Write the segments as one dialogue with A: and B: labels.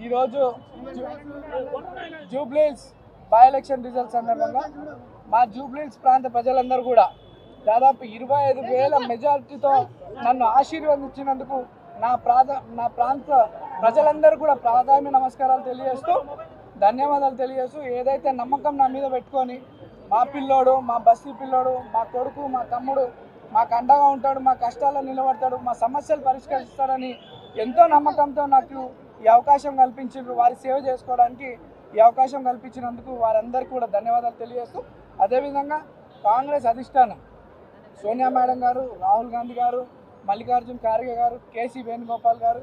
A: ఈరోజు Jubilee Hills by election result సందర్భంగా మా జూబ్లీహిల్స్ ప్రాంత ప్రజలందరూ కూడా దాదాపు 25,000 మెజారిటీతో నన్ను ఆశీర్వదించినందుకు నా ప్రాంత ప్రజలందరూ కూడా ప్రాధాన్య నమస్కారాలు తెలియజేస్తూ ధన్యవాదాలు తెలియజేస్తూ ఏదైతే నమ్మకం నా మీద పెట్టుకొని మా పిల్లోడు, మా బస్తీ పిల్లోడు, మా కొడుకు, మా తమ్ముడు మాకు అండగా ఉంటాడు, మా కష్టాల్లో నిలబడతాడు, మా సమస్యలు పరిష్కరిస్తాడని ఎంతో నమ్మకంతో నాకు ఈ అవకాశం కల్పించారు. వారి సేవ చేసుకోవడానికి ఈ అవకాశం కల్పించినందుకు వారందరికీ కూడా ధన్యవాదాలు తెలియజేస్తూ అదేవిధంగా కాంగ్రెస్ అధిష్టానం సోనియా మేడం గారు, రాహుల్ గాంధీ గారు, మల్లికార్జున ఖార్గే గారు, కేసీ వేణుగోపాల్ గారు,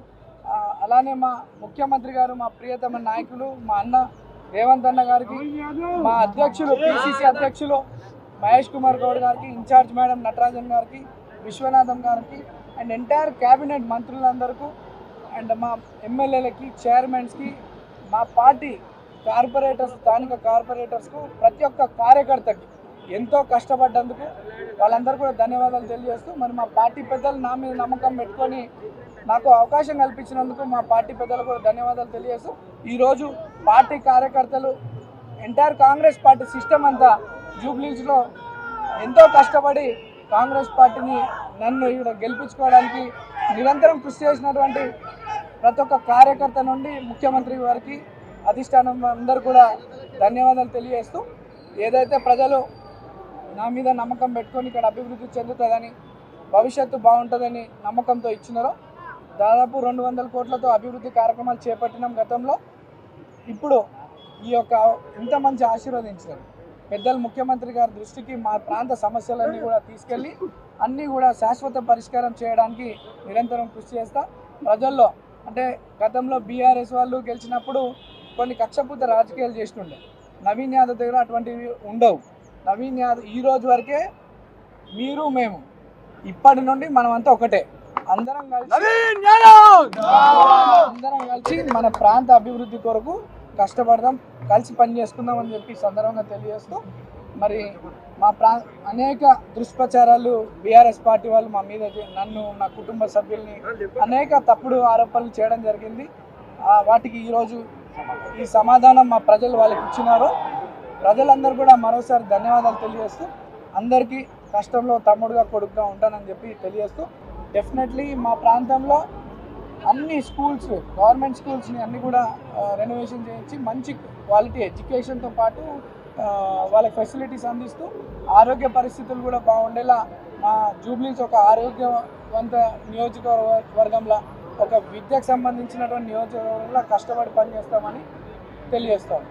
A: అలానే మా ముఖ్యమంత్రి గారు, మా ప్రియతమ నాయకులు మా అన్న రేవంత్ అన్న గారికి, మా అధ్యక్షులు పిసిసి అధ్యక్షులు మహేష్ కుమార్ గౌడ్ గారికి, ఇన్ఛార్జ్ మేడం నటరాజన్ గారికి, విశ్వనాథం గారికి అండ్ ఎంటైర్ క్యాబినెట్ మంత్రులందరికీ అండ్ మా ఎమ్మెల్యేలకి, చైర్మన్స్కి, మా పార్టీ కార్పొరేటర్స్, స్థానిక కార్పొరేటర్స్కు, ప్రతి ఒక్క కార్యకర్తకి ఎంతో కష్టపడ్డందుకు వాళ్ళందరూ కూడా ధన్యవాదాలు తెలియజేస్తూ మరి మా పార్టీ పెద్దలు నా మీద నమ్మకం పెట్టుకొని నాకు అవకాశం కల్పించినందుకు మా పార్టీ పెద్దలు కూడా ధన్యవాదాలు తెలియజేస్తూ ఈరోజు పార్టీ కార్యకర్తలు ఎంటైర్ కాంగ్రెస్ పార్టీ సిస్టమ్ అంతా జూబ్లీహిల్స్లో ఎంతో కష్టపడి కాంగ్రెస్ పార్టీని నన్ను ఇక్కడ గెలిపించుకోవడానికి నిరంతరం కృషి చేసినటువంటి ప్రతి ఒక్క కార్యకర్త నుండి ముఖ్యమంత్రి వారికి, అధిష్టానం అందరూ కూడా ధన్యవాదాలు తెలియజేస్తూ ఏదైతే ప్రజలు నా మీద నమ్మకం పెట్టుకొని ఇక్కడ అభివృద్ధి చెందుతుందని, భవిష్యత్తు బాగుంటుందని నమ్మకంతో ఇచ్చినారో దాదాపు 200 కోట్లతో అభివృద్ధి కార్యక్రమాలు చేపట్టినాం గతంలో. ఇప్పుడు ఈ యొక్క ఇంత మంచి ఆశీర్వదించారు పెద్దలు ముఖ్యమంత్రి గారి దృష్టికి మా ప్రాంత సమస్యలన్నీ కూడా తీసుకెళ్ళి అన్నీ కూడా శాశ్వత పరిష్కారం చేయడానికి నిరంతరం కృషి చేస్తా. ప్రజల్లో అంటే గతంలో బీఆర్ఎస్ వాళ్ళు గెలిచినప్పుడు కొన్ని కక్షపూత రాజకీయాలు చేస్తుండే, నవీన్ యాదవ్ దగ్గర అటువంటివి ఉండవు. నవీన్ యాదవ్ ఈ రోజు వరకే మీరు మేము ఇప్పటి నుండి మనమంతా ఒకటే, అందరం కలిసి మన ప్రాంత అభివృద్ధి కొరకు కష్టపడదాం, కలిసి పని చేసుకుందాం అని చెప్పి సందర్భంగా తెలియజేస్తూ మరి మా అనేక దుష్ప్రచారాలు బీఆర్ఎస్ పార్టీ వాళ్ళు మా మీద నన్ను, నా కుటుంబ సభ్యుల్ని అనేక తప్పుడు ఆరోపణలు చేయడం జరిగింది. వాటికి ఈరోజు ఈ సమాధానం మా ప్రజలు వాళ్ళకి ఇచ్చినారు. ప్రజలందరూ కూడా మరోసారి ధన్యవాదాలు తెలియజేస్తూ అందరికీ కష్టంలో తమ్ముడుగా, కొడుకుగా ఉంటానని చెప్పి తెలియజేస్తూ డెఫినెట్లీ మా ప్రాంతంలో అన్ని స్కూల్స్, గవర్నమెంట్ స్కూల్స్ని అన్నీ కూడా రెనోవేషన్ చేయించి మంచి క్వాలిటీ ఎడ్యుకేషన్తో పాటు వాళ్ళకి ఫెసిలిటీస్ అందిస్తూ ఆరోగ్య పరిస్థితులు కూడా బాగుండేలా మా జూబ్లీహిల్స్ ఒక ఆరోగ్యవంత నియోజకవర్గంలో, ఒక విద్యకు సంబంధించినటువంటి నియోజకవర్గంలో కష్టపడి పనిచేస్తామని తెలియజేస్తాం.